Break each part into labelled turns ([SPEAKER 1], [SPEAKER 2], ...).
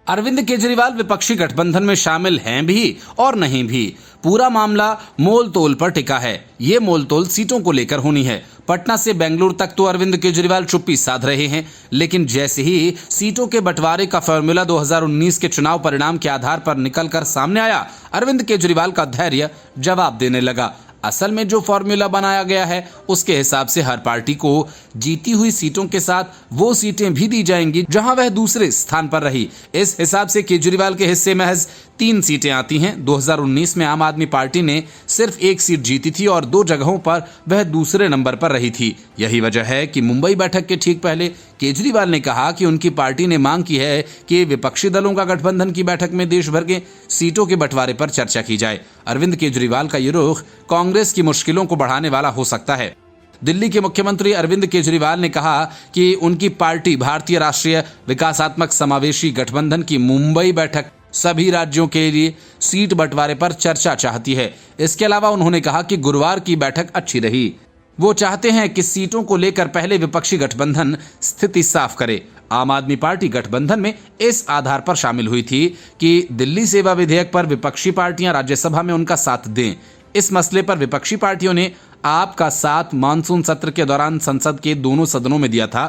[SPEAKER 1] अरविंद केजरीवाल विपक्षी गठबंधन में शामिल हैं भी और नहीं भी, पूरा मामला मोल तोल पर टिका है। ये मोल तोल सीटों को लेकर होनी है। पटना से बेंगलुरु तक तो अरविंद केजरीवाल चुप्पी साध रहे हैं, लेकिन जैसे ही सीटों के बंटवारे का फॉर्मूला 2019 के चुनाव परिणाम के आधार पर निकलकर सामने आया, अरविंद केजरीवाल का धैर्य जवाब देने लगा। असल में जो फॉर्मूला बनाया गया है उसके हिसाब से हर पार्टी को जीती हुई सीटों के साथ वो सीटें भी दी जाएंगी जहां वह दूसरे स्थान पर रही। इस हिसाब से केजरीवाल के हिस्से महज 3 सीटें आती हैं। 2019 में आम आदमी पार्टी ने सिर्फ 1 सीट जीती थी और 2 जगहों पर वह दूसरे नंबर पर रही थी। यही वजह है कि मुंबई बैठक के ठीक पहले केजरीवाल ने कहा कि उनकी पार्टी ने मांग की है कि विपक्षी दलों का गठबंधन की बैठक में देश भर के सीटों के बंटवारे पर चर्चा की जाए। अरविंद केजरीवाल का ये रुख कांग्रेस की मुश्किलों को बढ़ाने वाला हो सकता है। दिल्ली के मुख्यमंत्री अरविंद केजरीवाल ने कहा कि उनकी पार्टी भारतीय राष्ट्रीय विकासात्मक समावेशी गठबंधन की मुंबई बैठक सभी राज्यों के लिए सीट बंटवारे पर चर्चा चाहती है। इसके अलावा उन्होंने कहा कि गुरुवार की बैठक अच्छी रही। वो चाहते हैं कि सीटों को लेकर पहले विपक्षी गठबंधन स्थिति साफ करे। आम आदमी पार्टी गठबंधन में इस आधार पर शामिल हुई थी कि दिल्ली सेवा विधेयक पर विपक्षी पार्टियां राज्यसभा में उनका साथ दें। इस मसले पर विपक्षी पार्टियों ने आपका साथ मानसून सत्र के दौरान संसद के दोनों सदनों में दिया था।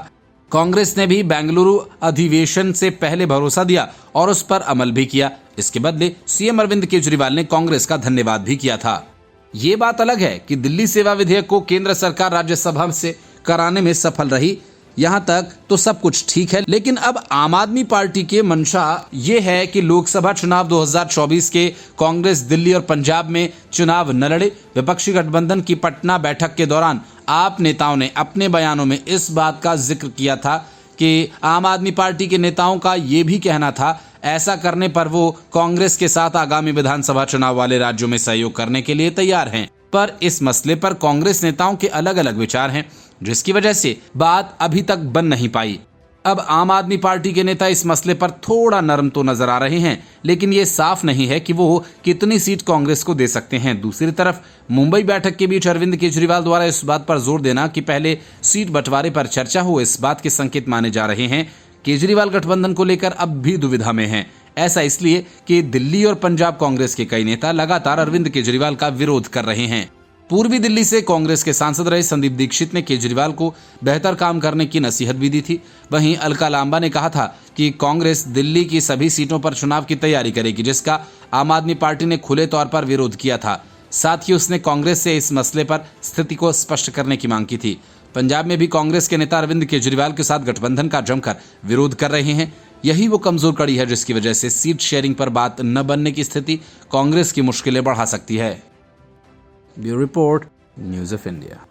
[SPEAKER 1] कांग्रेस ने भी बेंगलुरु अधिवेशन से पहले भरोसा दिया और उस पर अमल भी किया। इसके बदले सीएम अरविंद केजरीवाल ने कांग्रेस का धन्यवाद भी किया था। ये बात अलग है कि दिल्ली सेवा विधेयक को केंद्र सरकार राज्यसभा से कराने में सफल रही। यहाँ तक तो सब कुछ ठीक है, लेकिन अब आम आदमी पार्टी के मंशा ये है कि लोकसभा चुनाव 2024 के कांग्रेस दिल्ली और पंजाब में चुनाव न लड़े। विपक्षी गठबंधन की पटना बैठक के दौरान आप नेताओं ने अपने बयानों में इस बात का जिक्र किया था कि आम आदमी पार्टी के नेताओं का ये भी कहना था ऐसा करने पर वो कांग्रेस के साथ आगामी विधानसभा चुनाव वाले राज्यों में सहयोग करने के लिए तैयार हैं। पर इस मसले पर कांग्रेस नेताओं के अलग अलग विचार हैं, जिसकी वजह से बात अभी तक बन नहीं पाई। अब आम आदमी पार्टी के नेता इस मसले पर थोड़ा नरम तो नजर आ रहे हैं, लेकिन ये साफ नहीं है कि वो कितनी सीट कांग्रेस को दे सकते हैं। दूसरी तरफ मुंबई बैठक के बीच अरविंद केजरीवाल द्वारा इस बात पर जोर देना कि पहले सीट बंटवारे पर चर्चा हो, इस बात के संकेत माने जा रहे हैं। केजरीवाल गठबंधन को लेकर अब भी दुविधा में हैं। ऐसा इसलिए कि दिल्ली और पंजाब कांग्रेस के कई नेता लगातार अरविंद केजरीवाल का विरोध कर रहे हैं। पूर्वी दिल्ली से कांग्रेस के सांसद रहे संदीप दीक्षित ने केजरीवाल को बेहतर काम करने की नसीहत भी दी थी। वहीं अलका लांबा ने कहा था कि कांग्रेस दिल्ली की सभी सीटों पर चुनाव की तैयारी करेगी, जिसका आम आदमी पार्टी ने खुले तौर पर विरोध किया था। साथ ही उसने कांग्रेस से इस मसले पर स्थिति को स्पष्ट करने की मांग की थी। पंजाब में भी कांग्रेस के नेता अरविंद केजरीवाल के साथ गठबंधन का जमकर विरोध कर रहे हैं। यही वो कमजोर कड़ी है जिसकी वजह से सीट शेयरिंग पर बात न बनने की स्थिति कांग्रेस की मुश्किलें बढ़ा सकती है। Bureau report, news of India.